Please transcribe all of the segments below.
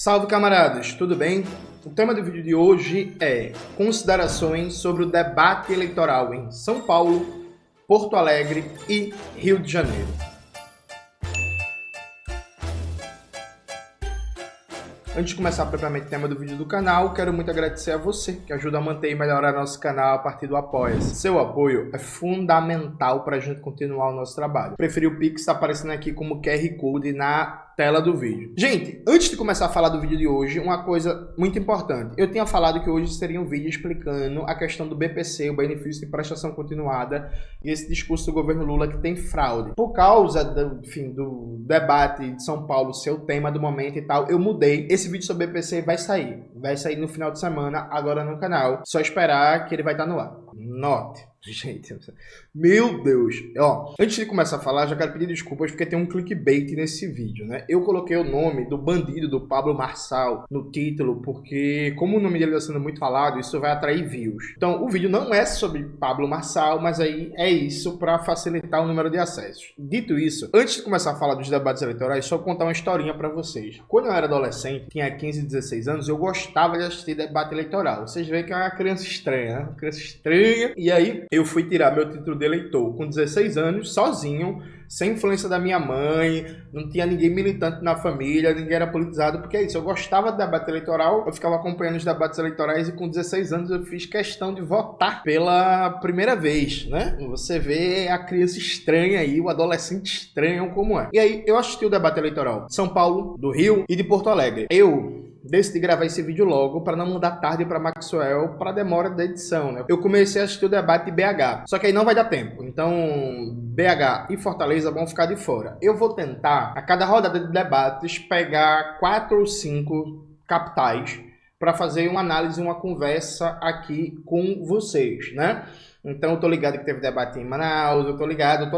Salve camaradas, tudo bem? O tema do vídeo de hoje é considerações sobre o debate eleitoral em São Paulo, Porto Alegre e Rio de Janeiro. Antes de começar propriamente o tema do vídeo do canal, quero muito agradecer a você que ajuda a manter e melhorar nosso canal a partir do Apoia-se. Seu apoio é fundamental para a gente continuar o nosso trabalho. Preferi o Pix, está aparecendo aqui como QR Code na tela do vídeo. Gente, antes de começar a falar do vídeo de hoje, uma coisa muito importante. Eu tinha falado que hoje seria um vídeo explicando a questão do BPC, o benefício de prestação continuada, e esse discurso do governo Lula que tem fraude. Por causa do debate de São Paulo ser o tema do momento e tal, eu mudei. Esse vídeo sobre BPC vai sair no final de semana, agora no canal. Só esperar que ele vai estar no ar. Note. Gente, meu Deus. Ó, antes de começar a falar, já quero pedir desculpas porque tem um clickbait nesse vídeo, né? Eu coloquei o nome do bandido do Pablo Marçal no título porque, como o nome dele está sendo muito falado, isso vai atrair views. Então, o vídeo não é sobre Pablo Marçal, mas aí é isso para facilitar o número de acessos. Dito isso, antes de começar a falar dos debates eleitorais, só contar uma historinha para vocês. Quando eu era adolescente, tinha 15, 16 anos, eu gostava de assistir debate eleitoral. Vocês veem que é uma criança estranha, né? Uma criança estranha. E aí, eu fui tirar meu título de eleitor com 16 anos, sozinho, sem influência da minha mãe, não tinha ninguém militante na família, ninguém era politizado, porque é isso, eu gostava de debate eleitoral, eu ficava acompanhando os debates eleitorais e com 16 anos eu fiz questão de votar pela primeira vez, né? Você vê a criança estranha aí, o adolescente estranho como é. E aí, eu assisti o debate eleitoral de São Paulo, do Rio e de Porto Alegre. Eu decidi gravar esse vídeo logo para não mandar tarde para Maxwell para demora da edição, né? Eu comecei a assistir o debate de BH, só que aí não vai dar tempo. Então, BH e Fortaleza vão ficar de fora. Eu vou tentar, a cada rodada de debates, pegar 4 ou 5 capitais para fazer uma análise, uma conversa aqui com vocês, né? Então eu tô ligado que teve debate em Manaus, eu tô ligado.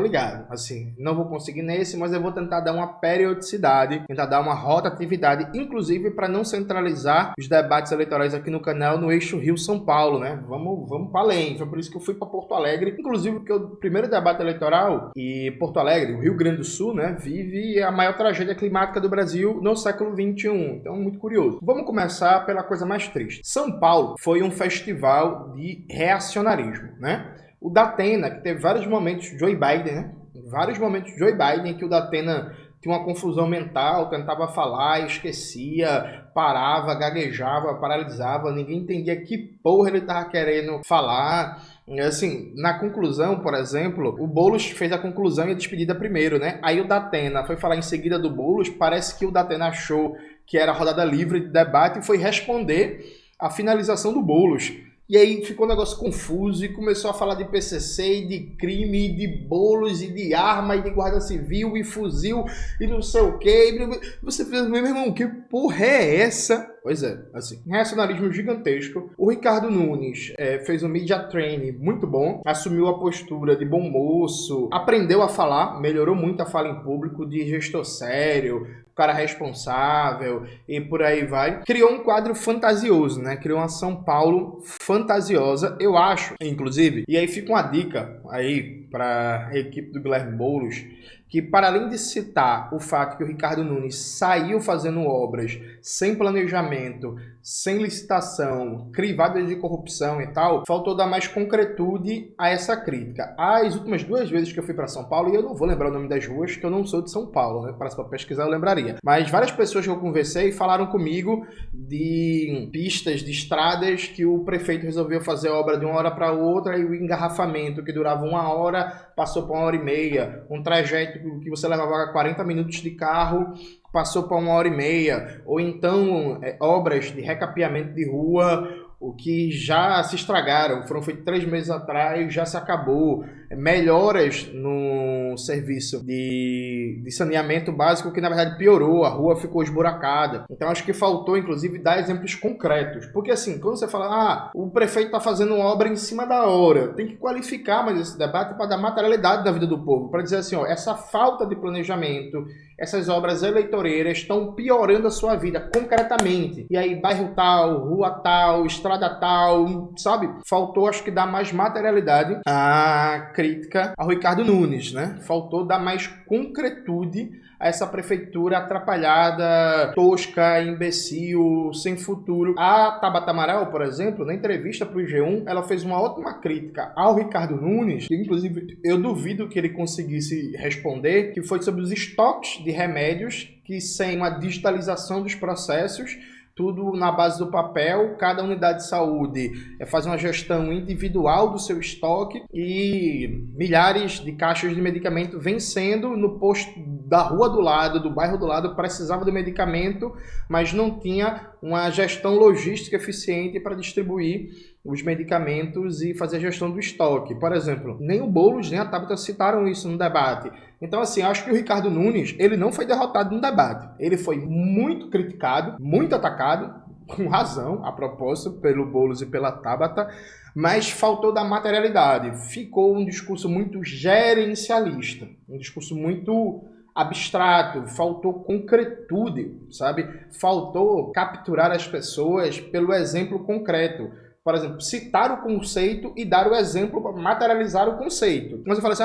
Assim, não vou conseguir nesse, mas eu vou tentar dar uma periodicidade, tentar dar uma rotatividade, inclusive para não centralizar os debates eleitorais aqui no canal no eixo Rio-São Paulo, né? Vamos para além. Foi por isso que eu fui para Porto Alegre, inclusive porque o primeiro debate eleitoral e Porto Alegre, o Rio Grande do Sul, né, vive a maior tragédia climática do Brasil no século XXI. Então, muito curioso. Vamos começar pela coisa mais triste. São Paulo foi um festival de reacionarismo, né? O Datena, que teve vários momentos de Joe Biden, né? Vários momentos de Joe Biden que o Datena tinha uma confusão mental, tentava falar, esquecia, parava, gaguejava, paralisava, ninguém entendia que porra ele estava querendo falar. Assim, na conclusão, por exemplo, o Boulos fez a conclusão e a despedida primeiro, né? Aí o Datena foi falar em seguida do Boulos, parece que o Datena achou que era rodada livre de debate e foi responder a finalização do Boulos. E aí ficou um negócio confuso e começou a falar de PCC e de crime, e de bolos, e de arma, e de guarda civil, e fuzil, e não sei o quê. Você fez, meu irmão, que porra é essa? Pois é, assim, um reacionarismo gigantesco. O Ricardo Nunes fez um media training muito bom, assumiu a postura de bom moço, aprendeu a falar, melhorou muito a fala em público, de gestor sério, cara responsável e por aí vai. Criou um quadro fantasioso, né? Criou uma São Paulo fantasiosa, eu acho, inclusive. E aí fica uma dica aí para a equipe do Guilherme Boulos, que para além de citar o fato que o Ricardo Nunes saiu fazendo obras sem planejamento, sem licitação, crivadas de corrupção e tal, faltou dar mais concretude a essa crítica. As últimas 2 vezes que eu fui para São Paulo, e eu não vou lembrar o nome das ruas, que eu não sou de São Paulo, né? Para pesquisar eu lembraria. Mas várias pessoas que eu conversei falaram comigo de pistas, de estradas que o prefeito resolveu fazer obra de uma hora para outra e o engarrafamento que durava 1 hora passou para 1h30. Um trajeto que você levava 40 minutos de carro passou para 1h30, ou então obras de recapeamento de rua, o que já se estragaram, foram feitos 3 meses atrás, já se acabou. Melhoras no serviço de saneamento básico que na verdade piorou, a rua ficou esburacada. Então acho que faltou inclusive dar exemplos concretos, porque assim, quando você fala, o prefeito está fazendo obra em cima da hora, tem que qualificar mais esse debate para dar materialidade da vida do povo, para dizer assim, essa falta de planejamento, essas obras eleitoreiras estão piorando a sua vida concretamente. E aí bairro tal, rua tal, estrada tal, sabe? Faltou acho que dar mais materialidade à crítica ao Ricardo Nunes, né? Faltou dar mais concretude a essa prefeitura atrapalhada, tosca, imbecil, sem futuro. A Tabata Amaral, por exemplo, na entrevista para o G1, ela fez uma ótima crítica ao Ricardo Nunes, que inclusive eu duvido que ele conseguisse responder, que foi sobre os estoques de remédios, que sem uma digitalização dos processos, tudo na base do papel, cada unidade de saúde faz uma gestão individual do seu estoque e milhares de caixas de medicamento vencendo no posto da rua do lado, do bairro do lado, precisava do medicamento, mas não tinha uma gestão logística eficiente para distribuir os medicamentos e fazer a gestão do estoque. Por exemplo, nem o Boulos nem a Tabata citaram isso no debate. Então, assim, acho que o Ricardo Nunes, ele não foi derrotado no debate. Ele foi muito criticado, muito atacado, com razão, a propósito, pelo Boulos e pela Tabata, mas faltou da materialidade. Ficou um discurso muito gerencialista, um discurso muito abstrato, faltou concretude, sabe? Faltou capturar as pessoas pelo exemplo concreto. Por exemplo, citar o conceito e dar o exemplo para materializar o conceito. Mas eu falo assim,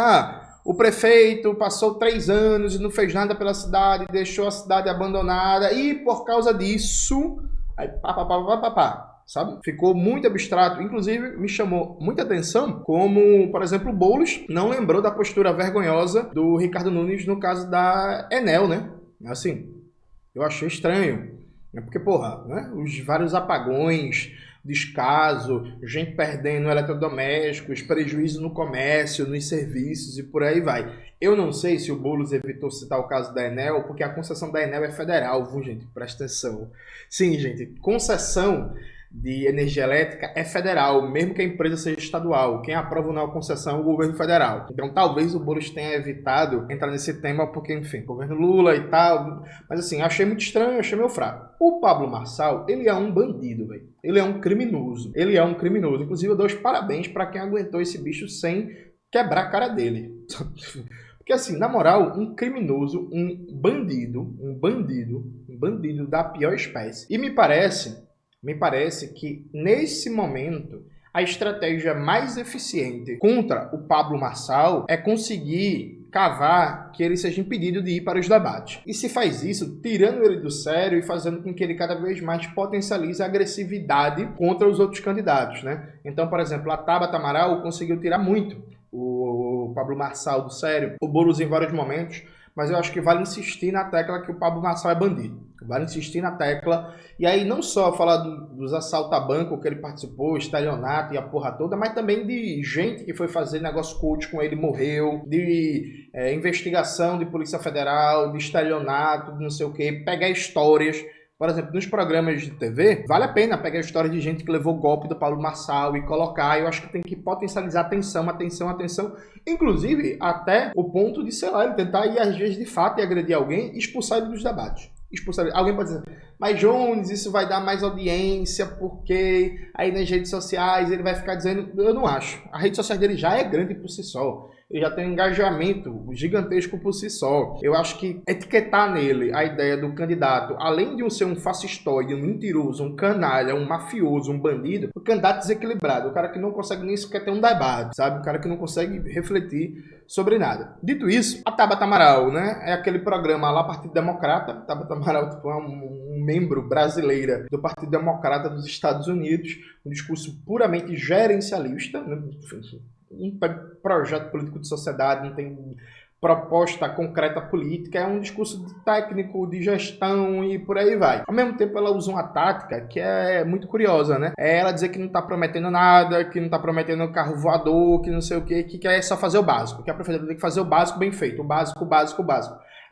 o prefeito passou 3 anos e não fez nada pela cidade, deixou a cidade abandonada e por causa disso, aí sabe? Ficou muito abstrato. Inclusive, me chamou muita atenção como, por exemplo, o Boulos não lembrou da postura vergonhosa do Ricardo Nunes no caso da Enel, né? Assim, eu achei estranho. Porque, porra, né? Os vários apagões, descaso, gente perdendo eletrodomésticos, prejuízo no comércio, nos serviços e por aí vai. Eu não sei se o Boulos evitou citar o caso da Enel, porque a concessão da Enel é federal, viu, gente? Presta atenção. Sim, gente, concessão de energia elétrica é federal, mesmo que a empresa seja estadual. Quem aprova ou não a concessão é o governo federal. Então, talvez o Boulos tenha evitado entrar nesse tema, porque, enfim, governo Lula e tal. Mas, assim, achei muito estranho, achei meio fraco. O Pablo Marçal, ele é um bandido, velho. Ele é um criminoso. Ele é um criminoso. Inclusive, eu dou os parabéns para quem aguentou esse bicho sem quebrar a cara dele. Porque, assim, na moral, um criminoso, um bandido da pior espécie. E me parece que, nesse momento, a estratégia mais eficiente contra o Pablo Marçal é conseguir cavar que ele seja impedido de ir para os debates. E se faz isso, tirando ele do sério e fazendo com que ele cada vez mais potencialize a agressividade contra os outros candidatos, né? Então, por exemplo, a Tabata Amaral conseguiu tirar muito o Pablo Marçal do sério, o Boulos em vários momentos, mas eu acho que vale insistir na tecla que o Pablo Marçal é bandido. Vale insistir na tecla. E aí não só falar dos assaltos a banco que ele participou, estelionato e a porra toda, mas também de gente que foi fazer negócio cult com ele, morreu, de investigação de Polícia Federal, de estelionato, de não sei o que, pegar histórias. Por exemplo, nos programas de TV, vale a pena pegar a história de gente que levou golpe do Pablo Marçal e colocar. Eu acho que tem que potencializar atenção. Inclusive, até o ponto de, sei lá, ele tentar ir, às vezes, de fato, e agredir alguém e expulsar ele dos debates. Alguém pode dizer, mas Jones, isso vai dar mais audiência, porque aí nas redes sociais ele vai ficar dizendo... Eu não acho. A rede social dele já é grande por si só. Ele já tem um engajamento gigantesco por si só. Eu acho que etiquetar nele a ideia do candidato, além de ser um fascistoide, um mentiroso, um canalha, um mafioso, um bandido, o candidato desequilibrado, o cara que não consegue nem sequer ter um debate, sabe? O cara que não consegue refletir sobre nada. Dito isso, a Tabata Amaral, né? É aquele programa lá, Partido Democrata. Tabata Amaral tipo, é um membro brasileira do Partido Democrata dos Estados Unidos, um discurso puramente gerencialista, né? Um projeto político de sociedade, não tem proposta concreta política, é um discurso técnico, de gestão e por aí vai. Ao mesmo tempo, ela usa uma tática que é muito curiosa, né? É ela dizer que não tá prometendo nada, que não tá prometendo carro voador, que não sei o quê, que quer só fazer o básico, que a prefeitura tem que fazer o básico bem feito, o básico.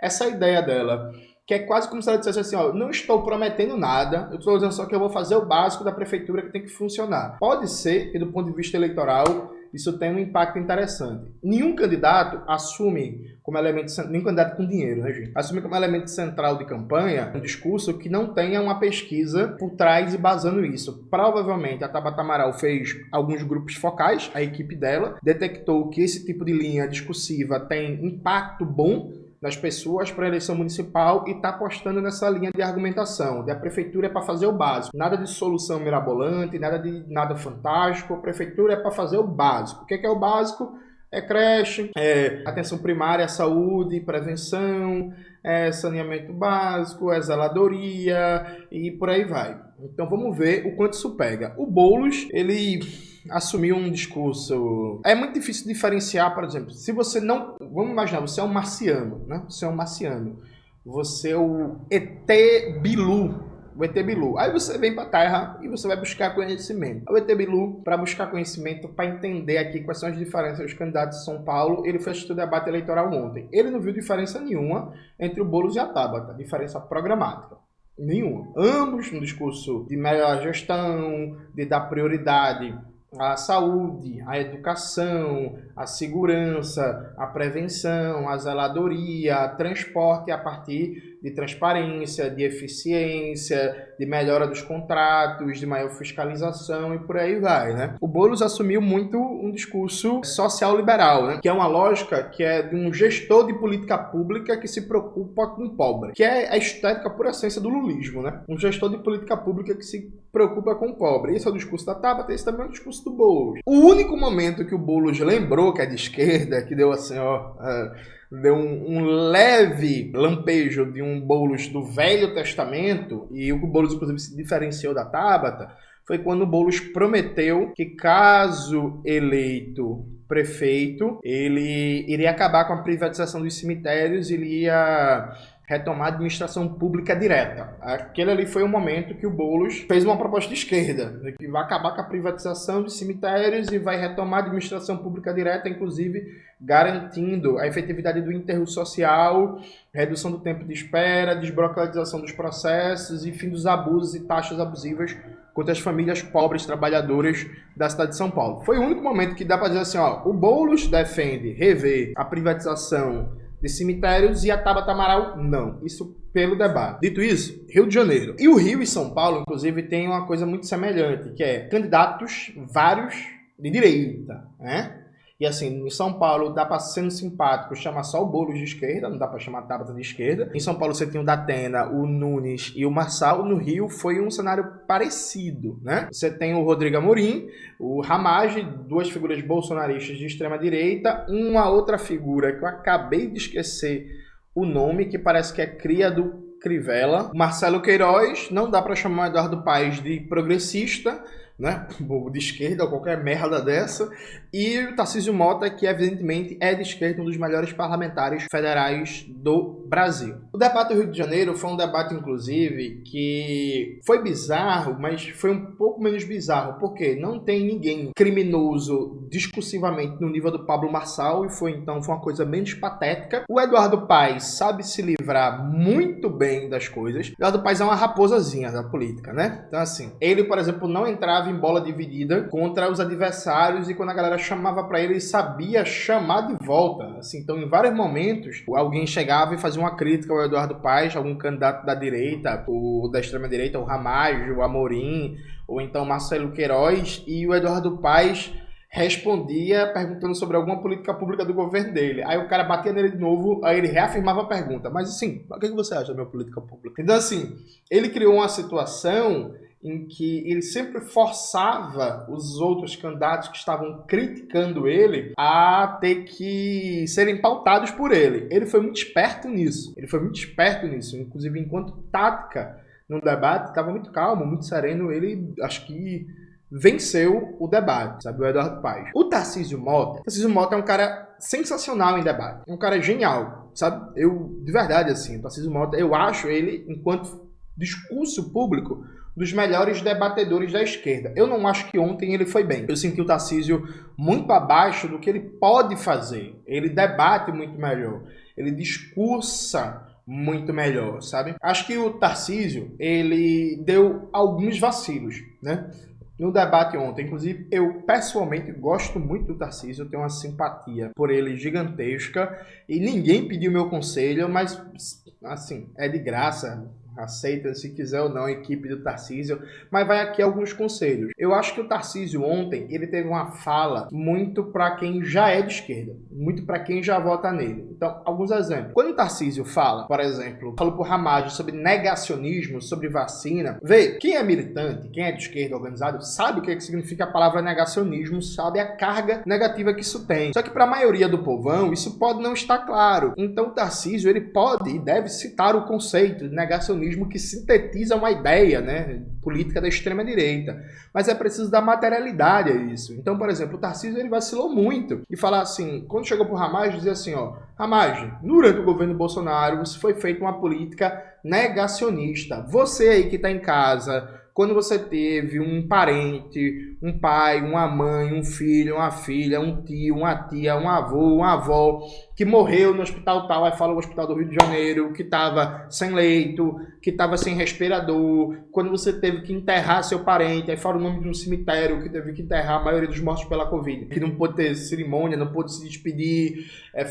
Essa é a ideia dela, que é quase como se ela dissesse assim, ó, não estou prometendo nada, eu estou dizendo só que eu vou fazer o básico da prefeitura que tem que funcionar. Pode ser que, do ponto de vista eleitoral, isso tem um impacto interessante. Nenhum candidato assume como elemento, nenhum candidato com dinheiro, né, gente? Assume como elemento central de campanha um discurso que não tenha uma pesquisa por trás e basando isso. Provavelmente a Tabata Amaral fez alguns grupos focais, a equipe dela, detectou que esse tipo de linha discursiva tem impacto bom das pessoas para a eleição municipal e está apostando nessa linha de argumentação. A prefeitura é para fazer o básico. Nada de solução mirabolante, nada fantástico. A prefeitura é para fazer o básico. O que é o básico? É creche, é atenção primária, saúde, prevenção, é saneamento básico, é zeladoria e por aí vai. Então vamos ver o quanto isso pega. O Boulos, ele assumiu um discurso... É muito difícil diferenciar, por exemplo, se você não... Vamos imaginar, você é um marciano, né? Você é um marciano. Você é o ET Bilu. O ET Bilu. Aí você vem para a Terra e você vai buscar conhecimento. O ET Bilu, para buscar conhecimento, para entender aqui quais são as diferenças dos candidatos de São Paulo, ele fez o debate eleitoral ontem. Ele não viu diferença nenhuma entre o Boulos e a Tabata, diferença programática. Nenhuma. Ambos no discurso de melhor gestão, de dar prioridade à saúde, à educação, à segurança, à prevenção, à zeladoria, a transporte a partir de transparência, de eficiência, de melhora dos contratos, de maior fiscalização e por aí vai, né? O Boulos assumiu muito um discurso social-liberal, né? Que é uma lógica que é de um gestor de política pública que se preocupa com o pobre, que é a estética pura essência do lulismo, né? Um gestor de política pública que se preocupa com o pobre. Esse é o discurso da Tabata, esse também é o discurso do Boulos. O único momento que o Boulos lembrou que é de esquerda, que deu assim, deu um leve lampejo de um Boulos do Velho Testamento, e o Boulos inclusive se diferenciou da Tabata, foi quando o Boulos prometeu que, caso eleito prefeito, ele iria acabar com a privatização dos cemitérios, ele ia retomar a administração pública direta. Aquele ali foi o momento que o Boulos fez uma proposta de esquerda, que vai acabar com a privatização de cemitérios e vai retomar a administração pública direta, inclusive garantindo a efetividade do enterro social, redução do tempo de espera, desburocratização dos processos e fim dos abusos e taxas abusivas contra as famílias pobres trabalhadoras da cidade de São Paulo. Foi o único momento que dá para dizer assim, o Boulos defende rever a privatização de cemitérios e a Tabata Amaral não. Isso pelo debate. Dito isso, Rio de Janeiro. E o Rio e São Paulo, inclusive, tem uma coisa muito semelhante, que é candidatos vários de direita, né? E assim, em São Paulo dá para, sendo simpático, chamar só o Boulos de esquerda, não dá para chamar a Tabata de esquerda. Em São Paulo você tem o Datena, o Nunes e o Marçal. No Rio foi um cenário parecido, né? Você tem o Rodrigo Amorim, o Ramage, duas figuras bolsonaristas de extrema direita, uma outra figura que eu acabei de esquecer o nome, que parece que é cria do Crivella. Marcelo Queiroz, não dá para chamar o Eduardo Paes de progressista, né, de esquerda ou qualquer merda dessa, e o Tarcísio Mota, que evidentemente é de esquerda, um dos melhores parlamentares federais do Brasil. O debate do Rio de Janeiro foi um debate, inclusive, que foi bizarro, mas foi um pouco menos bizarro, porque não tem ninguém criminoso discursivamente no nível do Pablo Marçal, e foi uma coisa menos patética. O Eduardo Paes sabe se livrar muito bem das coisas. O Eduardo Paes é uma raposazinha da política, né? Então assim, ele, por exemplo, não entrava em bola dividida contra os adversários, e quando a galera chamava para ele, ele sabia chamar de volta. Assim, então, em vários momentos, alguém chegava e fazia uma crítica ao Eduardo Paes, algum candidato da direita, ou da extrema direita, o Ramage, o Amorim, ou então Marcelo Queiroz, e o Eduardo Paes respondia perguntando sobre alguma política pública do governo dele. Aí o cara batia nele de novo, aí ele reafirmava a pergunta. Mas assim, o que você acha da minha política pública? Então assim, ele criou uma situação em que ele sempre forçava os outros candidatos que estavam criticando ele a ter que serem pautados por ele. Ele foi muito esperto nisso. Inclusive, enquanto tática no debate, estava muito calmo, muito sereno. Ele, acho que venceu o debate, sabe? O Eduardo Paes. O Tarcísio Mota é um cara sensacional em debate. É um cara genial, sabe? De verdade, assim, o Tarcísio Mota, eu acho ele, enquanto discurso público, dos melhores debatedores da esquerda. Eu não acho que ontem ele foi bem. Eu senti o Tarcísio muito abaixo do que ele pode fazer. Ele debate muito melhor. Ele discursa muito melhor, sabe? Acho que o Tarcísio, ele deu alguns vacilos, né? No debate ontem, inclusive, eu pessoalmente gosto muito do Tarcísio, eu tenho uma simpatia por ele gigantesca, e ninguém pediu meu conselho, mas, assim, é de graça, aceita se quiser ou não a equipe do Tarcísio, mas vai aqui alguns conselhos. Eu acho que o Tarcísio ontem, ele teve uma fala muito para quem já é de esquerda, muito para quem já vota nele. Então, alguns exemplos. Quando o Tarcísio fala, por exemplo, falou pro Ramagem sobre negacionismo, sobre vacina, vê, quem é militante, quem é de esquerda organizado, sabe o que significa a palavra negacionismo, sabe a carga negativa que isso tem. Só que para a maioria do povão, isso pode não estar claro. Então, o Tarcísio, ele pode e deve citar o conceito de negacionismo que sintetiza uma ideia, né, política da extrema-direita. Mas é preciso dar materialidade a isso. Então, por exemplo, o Tarcísio, ele vacilou muito e falar assim, quando chegou pro Ramagem, dizia assim, ó, Ramagem, durante o governo Bolsonaro, foi feita uma política negacionista. Você aí que está em casa, quando você teve um parente, um pai, uma mãe, um filho, uma filha, um tio, uma tia, um avô, uma avó, que morreu no hospital tal, aí fala o hospital do Rio de Janeiro, que estava sem leito, que estava sem respirador, quando você teve que enterrar seu parente, aí fala o nome de um cemitério que teve que enterrar a maioria dos mortos pela Covid, que não pôde ter cerimônia, não pôde se despedir,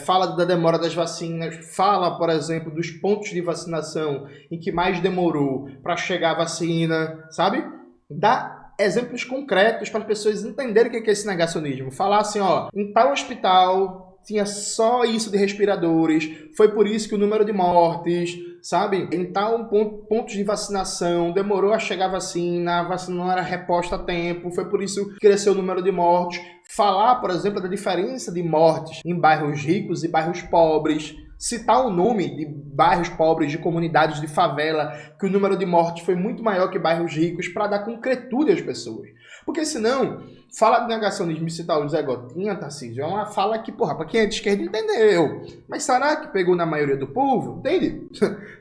fala da demora das vacinas, fala, por exemplo, dos pontos de vacinação em que mais demorou para chegar a vacina, sabe? Dá exemplos concretos para as pessoas entenderem o que é esse negacionismo. Falar assim, ó, em tal hospital tinha só isso de respiradores, foi por isso que o número de mortes, sabe? Em tal pontos de vacinação, demorou a chegar a vacina não era reposta a tempo, foi por isso que cresceu o número de mortes. Falar, por exemplo, da diferença de mortes em bairros ricos e bairros pobres, citar o nome de bairros pobres, de comunidades de favela, que o número de mortes foi muito maior que bairros ricos, para dar concretude às pessoas. Porque senão, fala de negacionismo e citar o Zé Gotinha, Tarcísio, é uma fala que, porra, pra quem é de esquerda entendeu. Mas será que pegou na maioria do povo? Entende?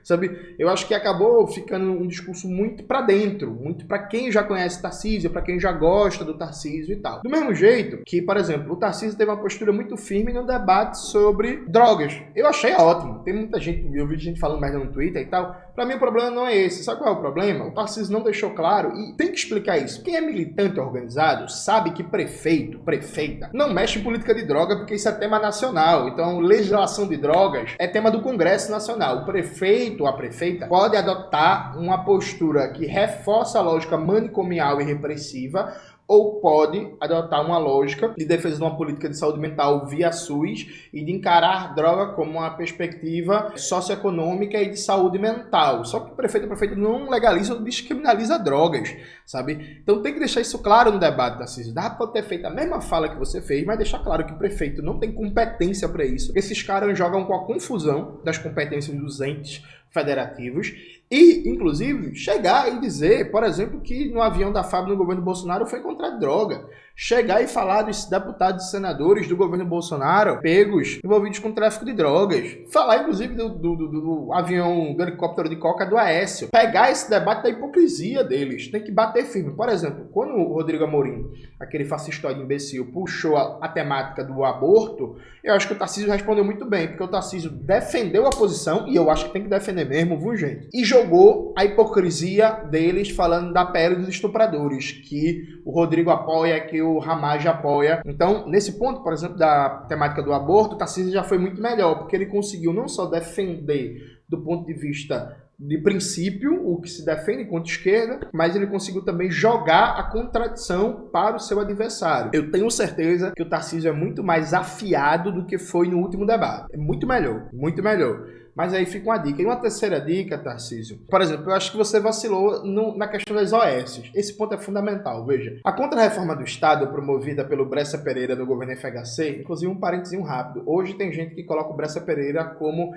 Sabe? Eu acho que acabou ficando um discurso muito pra dentro, muito pra quem já conhece Tarcísio, pra quem já gosta do Tarcísio e tal. Do mesmo jeito que, por exemplo, o Tarcísio teve uma postura muito firme no debate sobre drogas. Eu achei ótimo. Tem muita gente, eu vi gente falando merda no Twitter e tal. Pra mim o problema não é esse. Sabe qual é o problema? O Tarcísio não deixou claro e tem que explicar isso. Quem é militante organizado sabe que prefeito, prefeita, não mexe em política de droga porque isso é tema nacional. Então, legislação de drogas é tema do Congresso Nacional. O prefeito, a prefeita, pode adotar uma postura que reforça a lógica manicomial e repressiva, ou pode adotar uma lógica de defesa de uma política de saúde mental via SUS e de encarar a droga como uma perspectiva socioeconômica e de saúde mental. Só que o prefeito e a prefeita não legaliza ou descriminaliza drogas, sabe? Então tem que deixar isso claro no debate, Tarcísio. Dá para ter feito a mesma fala que você fez, mas deixar claro que o prefeito não tem competência para isso. Esses caras jogam com a confusão das competências dos entes federativos e, inclusive, chegar e dizer, por exemplo, que no avião da FAB no governo Bolsonaro foi encontrado droga. Chegar e falar dos deputados e senadores do governo Bolsonaro pegos envolvidos com tráfico de drogas. Falar, inclusive, do avião, do helicóptero de Coca do Aécio. Pegar esse debate da hipocrisia deles. Tem que bater firme. Por exemplo, quando o Rodrigo Amorim, aquele fascistoide imbecil, puxou a temática do aborto, eu acho que o Tarcísio respondeu muito bem, porque o Tarcísio defendeu a posição, e eu acho que tem que defender mesmo, viu, gente? E jogou a hipocrisia deles falando da pele dos estupradores, que o Rodrigo apoia, que o Ramagem apoia. Então, nesse ponto, por exemplo, da temática do aborto, o Tarcísio já foi muito melhor, porque ele conseguiu não só defender do ponto de vista de princípio, o que se defende contra a esquerda, mas ele conseguiu também jogar a contradição para o seu adversário. Eu tenho certeza que o Tarcísio é muito mais afiado do que foi no último debate. É muito melhor, muito melhor. Mas aí fica uma dica. E uma terceira dica, Tarcísio. Por exemplo, eu acho que você vacilou na questão das OS. Esse ponto é fundamental, veja. A contra-reforma do Estado, promovida pelo Bressa Pereira no governo FHC, inclusive um parentezinho rápido. Hoje tem gente que coloca o Bressa Pereira como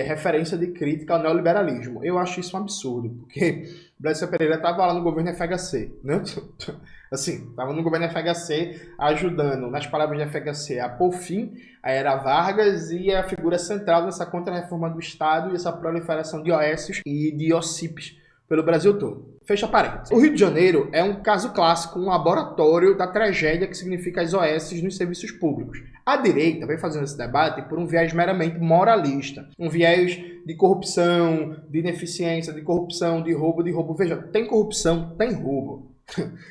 referência de crítica ao neoliberalismo. Eu acho isso um absurdo, porque Bressa Pereira estava lá no governo FHC, né? Assim, estava no governo FHC ajudando, nas palavras de FHC, a pôr fim à era Vargas e a figura central dessa contra-reforma do Estado e essa proliferação de OS e de OCIPs pelo Brasil todo. Fecha parênteses. O Rio de Janeiro é um caso clássico, um laboratório da tragédia que significa as OS nos serviços públicos. A direita vem fazendo esse debate por um viés meramente moralista, um viés de corrupção, de ineficiência, de corrupção, de roubo. Veja, tem corrupção, tem roubo.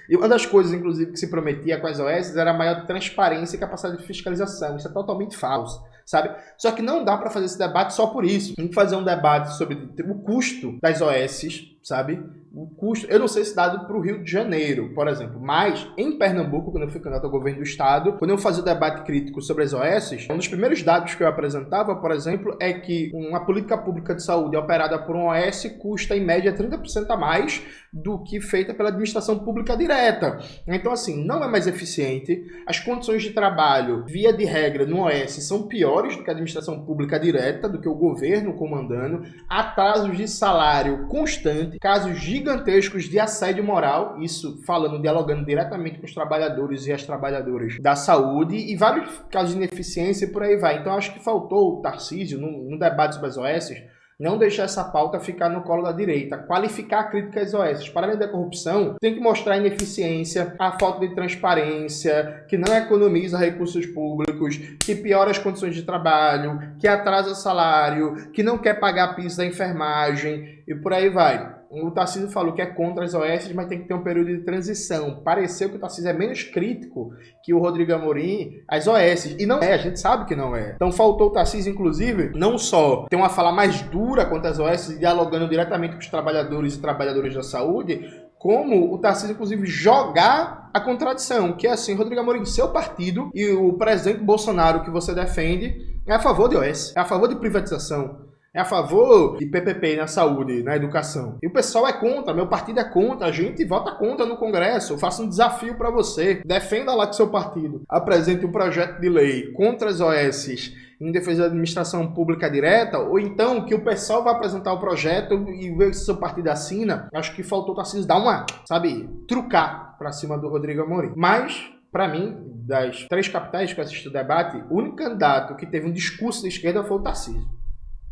E uma das coisas, inclusive, que se prometia com as OS era a maior transparência e capacidade de fiscalização. Isso é totalmente falso. sabe? Só que não dá para fazer esse debate só por isso. Tem que fazer um debate sobre o custo das OS, sabe? O custo, eu não sei se dado para o Rio de Janeiro, por exemplo, mas em Pernambuco, quando eu fui candidato ao governo do estado, quando eu fazia o debate crítico sobre as OS, um dos primeiros dados que eu apresentava, por exemplo, é que uma política pública de saúde operada por uma OS custa em média 30% a mais do que feita pela administração pública direta. Então, assim, não é mais eficiente, as condições de trabalho, via de regra, no OS são piores do que a administração pública direta, do que o governo comandando, atrasos de salário constante, casos gigantescos de assédio moral, isso falando, dialogando diretamente com os trabalhadores e as trabalhadoras da saúde, e vários casos de ineficiência e por aí vai. Então acho que faltou o Tarcísio, no debate sobre as OS, não deixar essa pauta ficar no colo da direita, qualificar a crítica às OS. Para além da corrupção, tem que mostrar a ineficiência, a falta de transparência, que não economiza recursos públicos, que piora as condições de trabalho, que atrasa salário, que não quer pagar piso da enfermagem e por aí vai. O Tarcísio falou que é contra as OS, mas tem que ter um período de transição. Pareceu que o Tarcísio é menos crítico que o Rodrigo Amorim às OS. E não é, a gente sabe que não é. Então faltou o Tarcísio, inclusive, não só ter uma fala mais dura contra as OS, dialogando diretamente com os trabalhadores e trabalhadoras da saúde, como o Tarcísio, inclusive, jogar a contradição, que é assim, Rodrigo Amorim, seu partido e o presidente Bolsonaro que você defende é a favor de OS, é a favor de privatização. É a favor de PPP na saúde, na educação. E o pessoal é contra, meu partido é contra, a gente vota contra no Congresso. Eu faço um desafio para você. Defenda lá que seu partido apresente um projeto de lei contra as OS em defesa da administração pública direta, ou então que o pessoal vai apresentar o projeto e ver se seu partido assina. Acho que faltou o Tarcísio dar uma, sabe, trucar para cima do Rodrigo Amorim. Mas, para mim, das 3 capitais que eu assisti o debate, o único candidato que teve um discurso de esquerda foi o Tarcísio.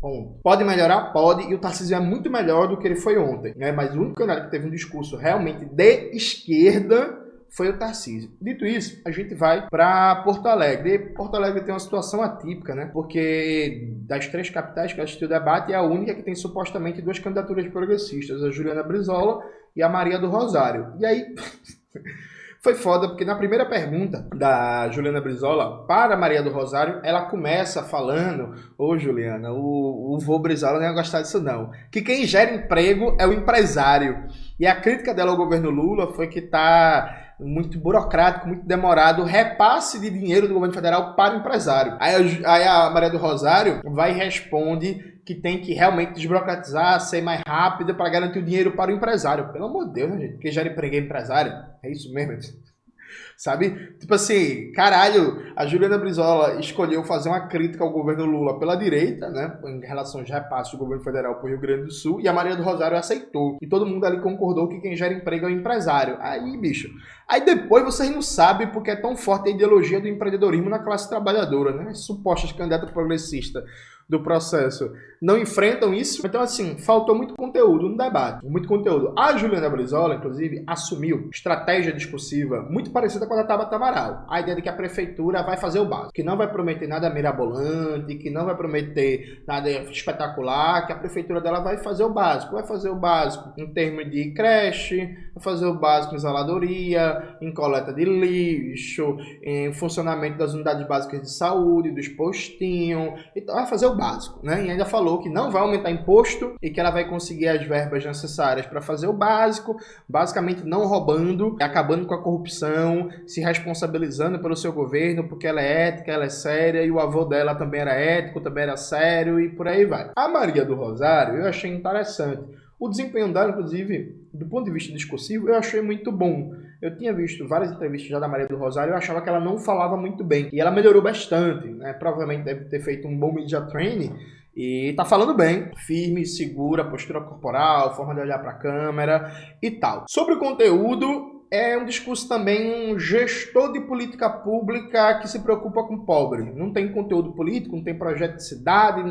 Bom, pode melhorar? Pode, e o Tarcísio é muito melhor do que ele foi ontem, né? Mas o único candidato que teve um discurso realmente de esquerda foi o Tarcísio. Dito isso, a gente vai para Porto Alegre. E Porto Alegre tem uma situação atípica, né? Porque das 3 capitais que eu assisti o debate, é a única que tem supostamente 2 candidaturas progressistas, a Juliana Brizola e a Maria do Rosário. E aí... Foi foda, porque na primeira pergunta da Juliana Brizola para Maria do Rosário, ela começa falando: ô Juliana, o vô Brizola não ia gostar disso não, que quem gera emprego é o empresário. E a crítica dela ao governo Lula foi que tá muito burocrático, muito demorado o repasse de dinheiro do governo federal para o empresário. Aí a Maria do Rosário vai e responde que tem que realmente desburocratizar, ser mais rápida para garantir o dinheiro para o empresário. Pelo amor de Deus, né, gente? Quem gera emprego é empresário? É isso mesmo, sabe? Tipo assim, caralho, a Juliana Brizola escolheu fazer uma crítica ao governo Lula pela direita, né, em relação aos repasses do governo federal para o Rio Grande do Sul, e a Maria do Rosário aceitou. E todo mundo ali concordou que quem gera emprego é o empresário. Aí, bicho, aí depois vocês não sabem porque é tão forte a ideologia do empreendedorismo na classe trabalhadora, né? Supostas candidatas progressistas do processo não enfrentam isso. Então, assim, faltou muito conteúdo no debate. Muito conteúdo. A Juliana Brizola, inclusive, assumiu estratégia discursiva muito parecida com a da Tabata Amaral. A ideia de que a prefeitura vai fazer o básico, que não vai prometer nada mirabolante, que não vai prometer nada espetacular, que a prefeitura dela vai fazer o básico. Vai fazer o básico em termos de creche, vai fazer o básico em zeladoria, em coleta de lixo, em funcionamento das unidades básicas de saúde, dos postinhos. Então, vai fazer o básico, né? E ainda falou que não vai aumentar imposto e que ela vai conseguir as verbas necessárias para fazer o básico, basicamente não roubando, acabando com a corrupção, se responsabilizando pelo seu governo, porque ela é ética, ela é séria, e o avô dela também era ético, também era sério, e por aí vai. A Maria do Rosário, eu achei interessante. O desempenho dela, inclusive, do ponto de vista discursivo, eu achei muito bom. Eu tinha visto várias entrevistas já da Maria do Rosário e eu achava que ela não falava muito bem. E ela melhorou bastante, né? Provavelmente deve ter feito um bom media training e tá falando bem. Firme, segura, postura corporal, forma de olhar para a câmera e tal. Sobre o conteúdo, é um discurso também um gestor de política pública que se preocupa com o pobre. Não tem conteúdo político, não tem projeto de cidade,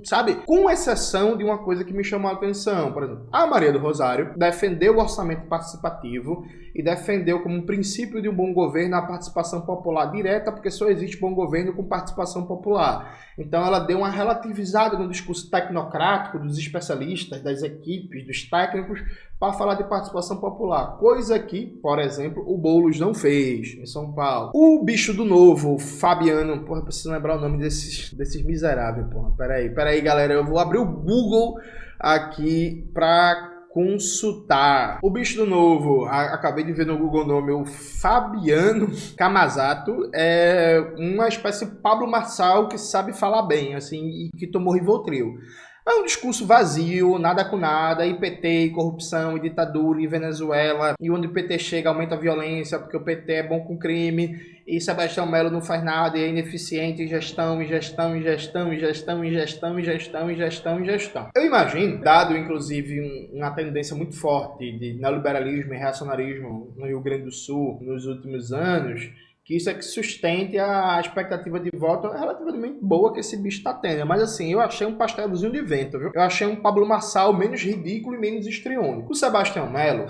sabe? Com exceção de uma coisa que me chamou a atenção. Por exemplo, a Maria do Rosário defendeu o orçamento participativo e defendeu como um princípio de um bom governo a participação popular direta, porque só existe bom governo com participação popular. Então ela deu uma relativizada no discurso tecnocrático dos especialistas, das equipes, dos técnicos, para falar de participação popular, coisa que, por exemplo, o Boulos não fez em São Paulo. O bicho do novo, Fabiano, porra, preciso lembrar o nome desses miseráveis, porra, peraí, galera, eu vou abrir o Google aqui para consultar. O bicho do novo, acabei de ver no Google o nome, o Fabiano Camazzato, é uma espécie de Pablo Marçal que sabe falar bem, assim, e que tomou Rivotril. É um discurso vazio, nada com nada, e PT, e corrupção, e ditadura, e Venezuela, e onde o PT chega aumenta a violência, porque o PT é bom com crime, e Sebastião Melo não faz nada, e é ineficiente em gestão. Eu imagino, dado inclusive uma tendência muito forte de neoliberalismo e reacionarismo no Rio Grande do Sul nos últimos anos, que isso é que sustente a expectativa de voto relativamente boa que esse bicho tá tendo. Mas assim, eu achei um pastelzinho de vento, viu? Eu achei um Pablo Marçal menos ridículo e menos histriônico. O Sebastião Melo...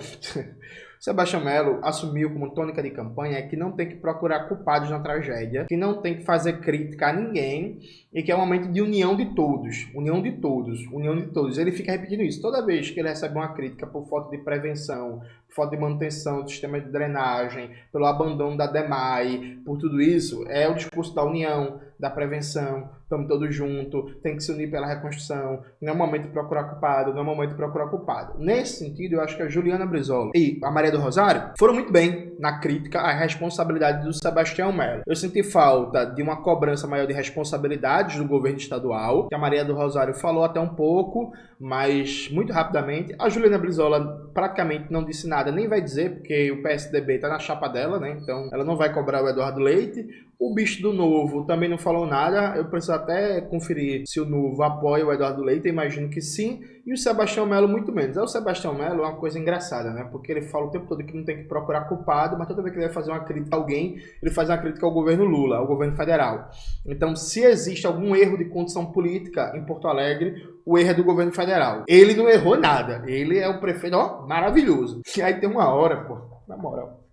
Sebastião Melo assumiu como tônica de campanha que não tem que procurar culpados na tragédia, que não tem que fazer crítica a ninguém e que é um momento de união de todos. União de todos, união de todos. Ele fica repetindo isso. Toda vez que ele recebe uma crítica por falta de prevenção, por falta de manutenção do sistema de drenagem, pelo abandono da DEMAI, por tudo isso, é o discurso da união, da prevenção, estamos todos juntos, tem que se unir pela reconstrução, não é o momento de procurar culpado, não é o momento de procurar culpado. Nesse sentido, eu acho que a Juliana Brizola e a Maria do Rosário foram muito bem na crítica à responsabilidade do Sebastião Melo. Eu senti falta de uma cobrança maior de responsabilidades do governo estadual, que a Maria do Rosário falou até um pouco, mas muito rapidamente. A Juliana Brizola praticamente não disse nada, nem vai dizer, porque o PSDB está na chapa dela, né? Então ela não vai cobrar o Eduardo Leite. O bicho do Novo também não falou nada, eu preciso até conferir se o Novo apoia o Eduardo Leite, eu imagino que sim, e o Sebastião Melo muito menos. O Sebastião Melo é uma coisa engraçada, né? Porque ele fala o tempo todo que não tem que procurar culpado, mas toda vez que ele vai fazer uma crítica a alguém, ele faz uma crítica ao governo Lula, ao governo federal. Então, se existe algum erro de condição política em Porto Alegre, o erro é do governo federal. Ele não errou nada, ele é o prefeito, ó, maravilhoso. E aí tem uma hora, pô, na moral,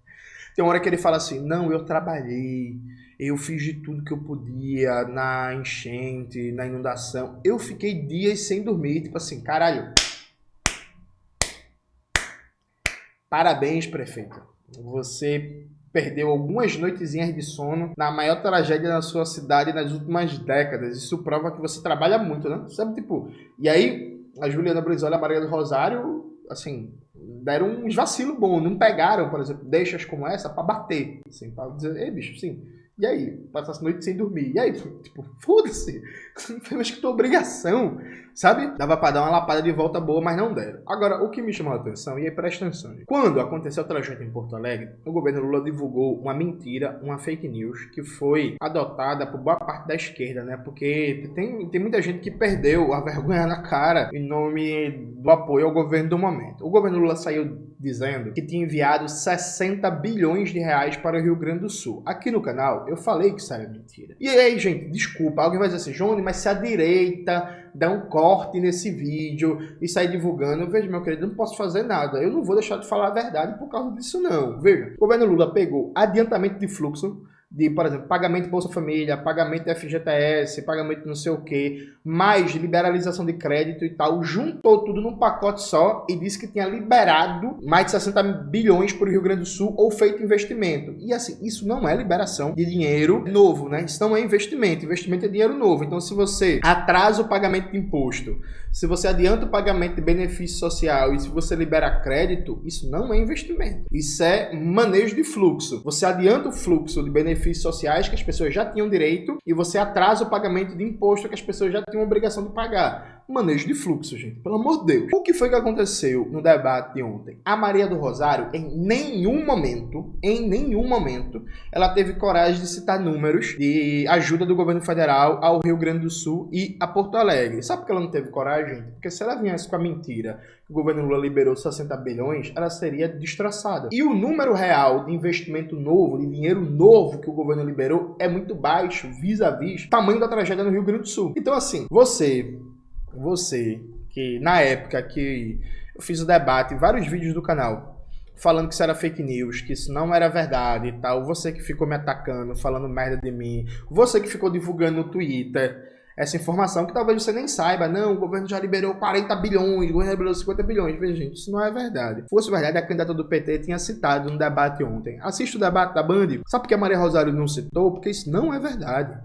tem uma hora que ele fala assim, não, eu trabalhei, eu fiz de tudo que eu podia na enchente, na inundação. Eu fiquei dias sem dormir, tipo assim, caralho. Parabéns, prefeito. Você perdeu algumas noitezinhas de sono na maior tragédia da sua cidade nas últimas décadas. Isso prova que você trabalha muito, né? Sabe, tipo... E aí, a Juliana Brizola e a Maria do Rosário, assim... deram uns vacilos bons, não pegaram, por exemplo, deixas como essa pra bater, assim, pra dizer, ei, bicho, assim, e aí? Passar a noite sem dormir, e aí? Tipo, foda-se, mas que tua obrigação, sabe? Dava pra dar uma lapada de volta boa, mas não deram. Agora, o que me chamou a atenção, e aí presta atenção, gente. Quando aconteceu a tragédia em Porto Alegre, o governo Lula divulgou uma mentira, uma fake news, que foi adotada por boa parte da esquerda, né? Porque tem muita gente que perdeu a vergonha na cara em nome do apoio ao governo do momento. O governo Lula saiu dizendo que tinha enviado 60 bilhões de reais para o Rio Grande do Sul. Aqui no canal, eu falei que isso era mentira. E aí, gente, desculpa, alguém vai dizer assim, Johnny, mas se a direita dá um corte nesse vídeo e sair divulgando, veja, meu querido, eu não posso fazer nada. Eu não vou deixar de falar a verdade por causa disso, não. Veja, o governo Lula pegou adiantamento de fluxo, de, por exemplo, pagamento de Bolsa Família, pagamento de FGTS, pagamento de não sei o que, mais liberalização de crédito e tal, juntou tudo num pacote só e disse que tinha liberado mais de 60 bilhões para o Rio Grande do Sul ou feito investimento. E assim, isso não é liberação de dinheiro novo, né? Isso não é investimento. Investimento é dinheiro novo. Então, se você atrasa o pagamento de imposto, se você adianta o pagamento de benefício social e se você libera crédito, isso não é investimento. Isso é manejo de fluxo. Você adianta o fluxo de benefícios sociais que as pessoas já tinham direito e você atrasa o pagamento de imposto que as pessoas já tinham obrigação de pagar. Manejo de fluxo, gente. Pelo amor de Deus. O que foi que aconteceu no debate de ontem? A Maria do Rosário, em nenhum momento, ela teve coragem de citar números de ajuda do governo federal ao Rio Grande do Sul e a Porto Alegre. Sabe por que ela não teve coragem, gente? Porque se ela viesse com a mentira que o governo Lula liberou 60 bilhões, ela seria destroçada. E o número real de investimento novo, de dinheiro novo que o governo liberou é muito baixo, vis-a-vis o tamanho da tragédia no Rio Grande do Sul. Então, assim, você que na época que eu fiz o debate, vários vídeos do canal, falando que isso era fake news, que isso não era verdade e tal, você que ficou me atacando, falando merda de mim, você que ficou divulgando no Twitter, essa informação que talvez você nem saiba. Não, o governo já liberou 40 bilhões, o governo já liberou 50 bilhões. Veja, gente, isso não é verdade. Se fosse verdade, a candidata do PT tinha citado no debate ontem. Assista o debate da Band. Sabe por que a Maria Rosário não citou? Porque isso não é verdade.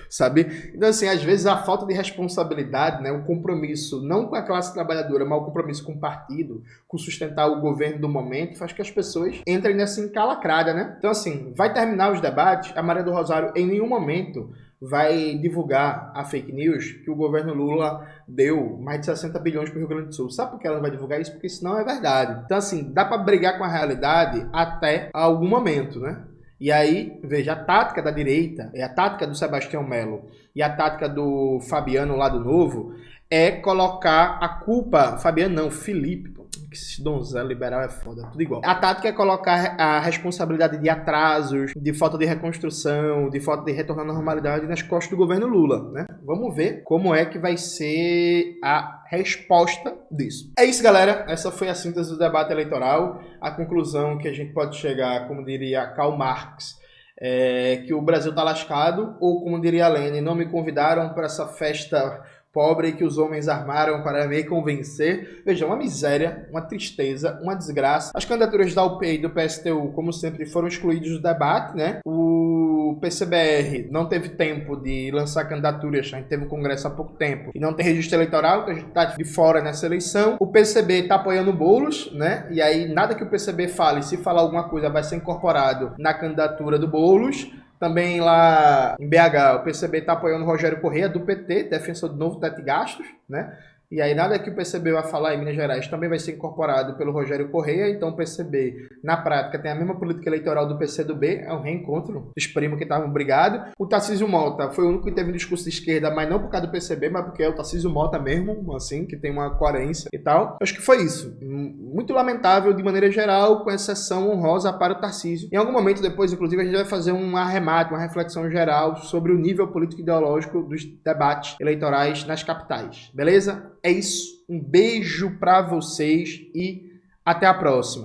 Sabe? Então, assim, às vezes a falta de responsabilidade, né, o compromisso, não com a classe trabalhadora, mas o compromisso com o partido, com sustentar o governo do momento, faz que as pessoas entrem nessa encalacrada, né? Então, assim, vai terminar os debates, a Maria do Rosário em nenhum momento vai divulgar a fake news que o governo Lula deu mais de 60 bilhões para o Rio Grande do Sul. Sabe por que ela não vai divulgar isso? Porque isso não é verdade. Então, assim, dá para brigar com a realidade até algum momento, né? E aí, veja, a tática da direita, a tática do Sebastião Melo e a tática do Fabiano lá do Novo é colocar a culpa... Fabiano não, Felipe, pô. Esse donzelo liberal é foda, tudo igual. A tática é colocar a responsabilidade de atrasos, de falta de reconstrução, de falta de retorno à normalidade nas costas do governo Lula, né? Vamos ver como é que vai ser a resposta disso. É isso, galera. Essa foi a síntese do debate eleitoral. A conclusão que a gente pode chegar, como diria Karl Marx, é que o Brasil tá lascado, ou como diria Lenin, não me convidaram para essa festa pobre que os homens armaram para me convencer. Veja, uma miséria, uma tristeza, uma desgraça. As candidaturas da UP e do PSTU, como sempre, foram excluídas do debate, né? O PCBR não teve tempo de lançar candidaturas, a gente teve um congresso há pouco tempo, e não tem registro eleitoral, então a gente tá de fora nessa eleição. O PCB tá apoiando o Boulos, né? E aí, nada que o PCB fale, se falar alguma coisa, vai ser incorporado na candidatura do Boulos. Também lá em BH, o PCB está apoiando o Rogério Correia, do PT, defensor do novo teto de gastos, né? E aí nada que o PCB vai falar em Minas Gerais também vai ser incorporado pelo Rogério Correia, então o PCB, na prática, tem a mesma política eleitoral do PCdoB, é um reencontro dos primos que estavam brigados. O Tarcísio Mota foi o único que teve um discurso de esquerda, mas não por causa do PCB, mas porque é o Tarcísio Mota mesmo, assim, que tem uma coerência e tal. Acho que foi isso. Muito lamentável de maneira geral, com exceção honrosa para o Tarcísio. Em algum momento depois, inclusive, a gente vai fazer um arremate, uma reflexão geral sobre o nível político-ideológico dos debates eleitorais nas capitais. Beleza? É isso. Um beijo pra vocês e até a próxima.